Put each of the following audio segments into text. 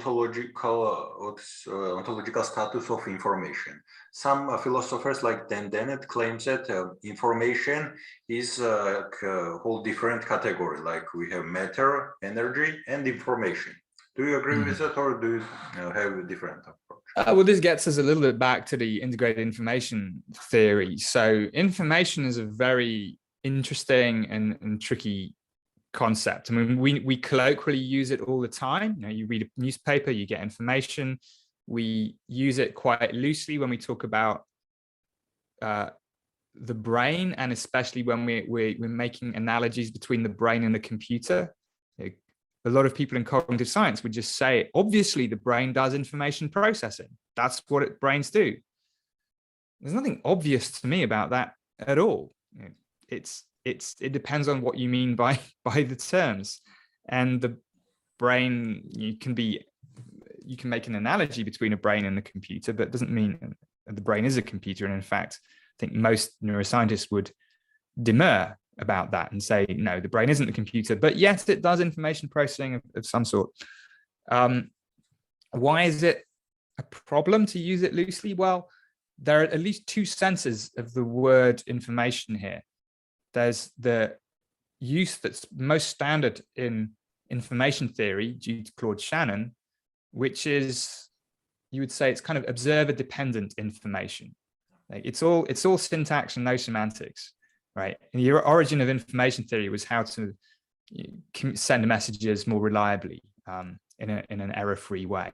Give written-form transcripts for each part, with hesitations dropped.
ontological status of information. Some philosophers like Dan Dennett claims that information is a whole different category, like we have matter, energy, and information. Do you agree with that, or do you have a different approach? Well, this gets us a little bit back to the integrated information theory. So information is a very interesting and tricky concept. I mean, we colloquially use it all the time. You read a newspaper, you get information. We use it quite loosely when we talk about the brain, and especially when we're making analogies between the brain and the computer. A lot of people in cognitive science would just say, obviously, the brain does information processing. That's what brains do. There's nothing obvious to me about that at all. It depends on what you mean by the terms. And the brain, you can make an analogy between a brain and a computer, but it doesn't mean the brain is a computer. And in fact, I think most neuroscientists would demur about that and say, no, the brain isn't a computer, but yes, it does information processing of some sort. Why is it a problem to use it loosely? Well, there are at least two senses of the word information here. There's the use that's most standard in information theory due to Claude Shannon, which is, you would say, it's kind of observer-dependent information. Like it's all syntax and no semantics. Right. And the origin of information theory was how to send messages more reliably in an error-free way.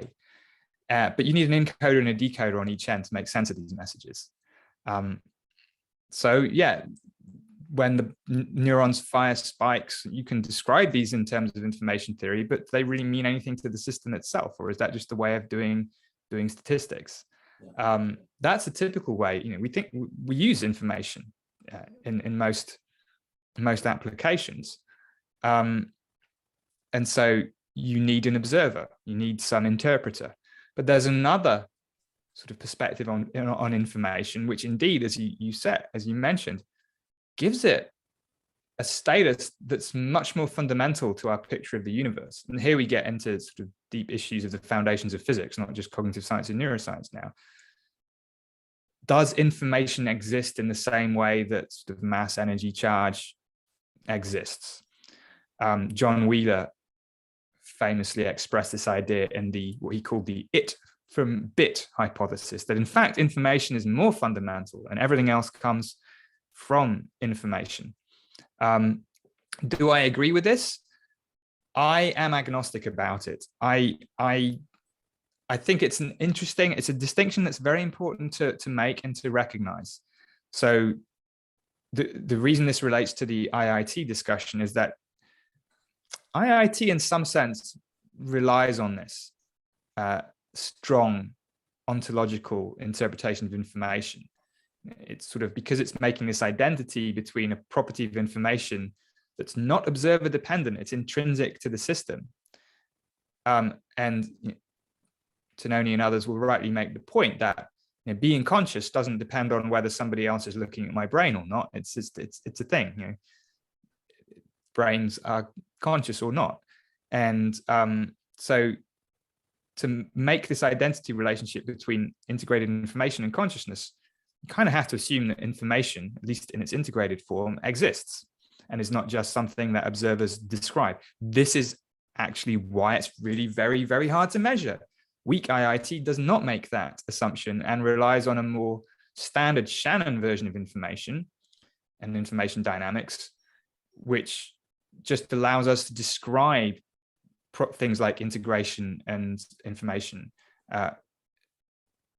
But you need an encoder and a decoder on each end to make sense of these messages. So yeah, when the neurons fire spikes, you can describe these in terms of information theory, but do they really mean anything to the system itself? Or is that just a way of doing statistics? Yeah. That's a typical way. We think we use information in most applications, and so you need an observer, you need some interpreter. But there's another sort of perspective on information, which indeed, as you mentioned, gives it a status that's much more fundamental to our picture of the universe. And here we get into sort of deep issues of the foundations of physics, not just cognitive science and neuroscience now. Does information exist in the same way that sort of mass, energy, charge exists? John Wheeler famously expressed this idea in what he called the it from bit hypothesis, that in fact information is more fundamental and everything else comes from information. Do I agree with this? I am agnostic about it. I think it's a distinction that's very important to make and to recognize. So the reason this relates to the IIT discussion is that IIT in some sense relies on this strong ontological interpretation of information. It's sort of because it's making this identity between a property of information that's not observer dependent, it's intrinsic to the system. And Tononi and others will rightly make the point that being conscious doesn't depend on whether somebody else is looking at my brain or not. It's a thing. Brains are conscious or not, and so to make this identity relationship between integrated information and consciousness, you kind of have to assume that information, at least in its integrated form, exists and is not just something that observers describe. This is actually why it's really very, very hard to measure. Weak IIT does not make that assumption and relies on a more standard Shannon version of information and information dynamics, which just allows us to describe things like integration and information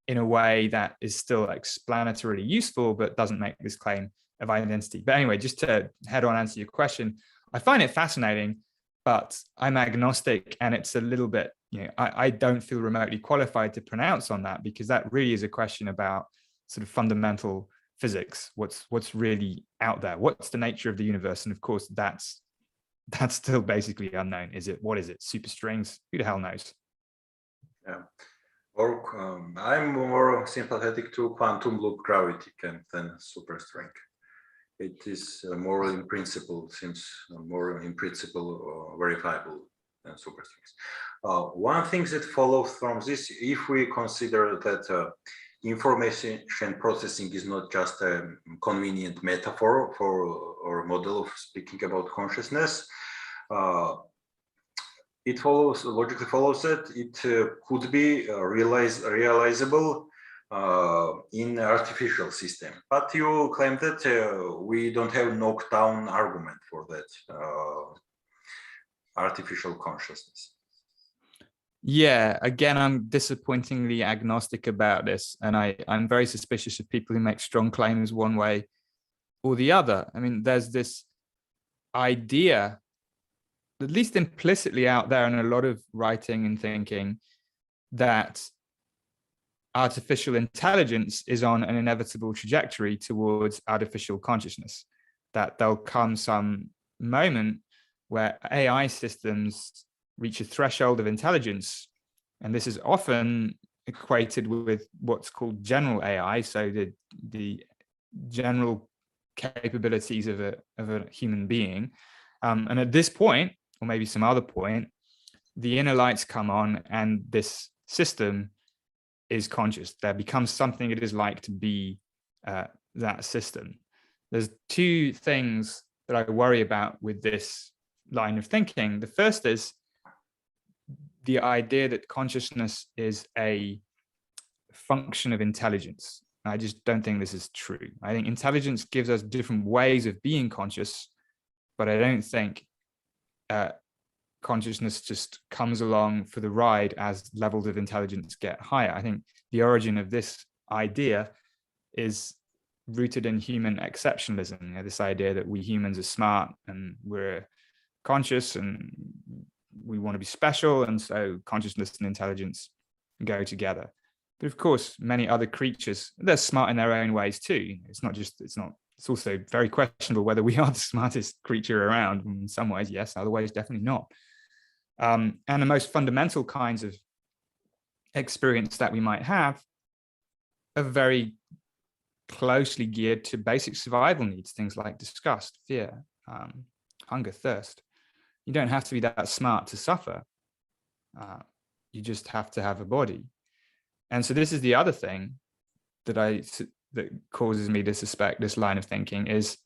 in a way that is still explanatorily useful, but doesn't make this claim of identity. But anyway, just to head on answer your question, I find it fascinating, but I'm agnostic, and it's a little bit, I don't feel remotely qualified to pronounce on that, because that really is a question about sort of fundamental physics. What's really out there? What's the nature of the universe? And of course, that's still basically unknown. What is it? Superstrings? Who the hell knows? Yeah. Or I'm more sympathetic to quantum loop gravity than superstring. It is more in principle, seems more in principle verifiable than superstrings. One thing that follows from this, if we consider that information processing is not just a convenient metaphor for or model of speaking about consciousness, it logically follows that it could be realizable in artificial system. But you claim that we don't have knockdown argument for that artificial consciousness. Yeah, again, I'm disappointingly agnostic about this, and I'm very suspicious of people who make strong claims one way or the other. I mean, there's this idea, at least implicitly out there in a lot of writing and thinking, that artificial intelligence is on an inevitable trajectory towards artificial consciousness, that there'll come some moment where AI systems reach a threshold of intelligence. And this is often equated with what's called general AI. So the general capabilities of a human being. And at this point, or maybe some other point, the inner lights come on and this system is conscious. There becomes something it is like to be that system. There's two things that I worry about with this line of thinking. The first is the idea that consciousness is a function of intelligence. I just don't think this is true. I think intelligence gives us different ways of being conscious, but I don't think consciousness just comes along for the ride as levels of intelligence get higher. I think the origin of this idea is rooted in human exceptionalism. You know, this idea that we humans are smart and we're conscious and we want to be special, and so consciousness and intelligence go together. But of course, many other creatures, they're smart in their own ways too. It's also very questionable whether we are the smartest creature around. In some ways, yes, other ways, definitely not. And the most fundamental kinds of experience that we might have are very closely geared to basic survival needs, things like disgust, fear, hunger, thirst. You don't have to be that smart to suffer. You just have to have a body. And so this is the other thing that causes me to suspect this line of thinking is,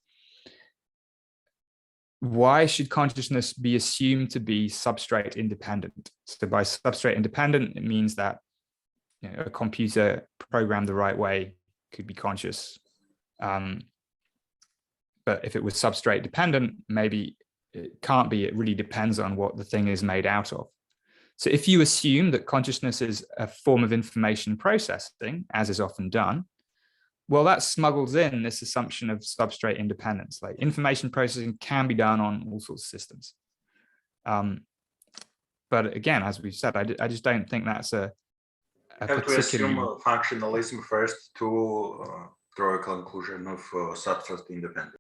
why should consciousness be assumed to be substrate independent? So by substrate independent, it means that, you know, a computer programmed the right way could be conscious. But if it was substrate dependent, maybe it can't be. It really depends on what the thing is made out of. So if you assume that consciousness is a form of information processing, as is often done, well, that smuggles in this assumption of substrate independence. Like, information processing can be done on all sorts of systems. But again, as we've said, I just don't think that's a have to assume functionalism first to draw a conclusion of substrate independence.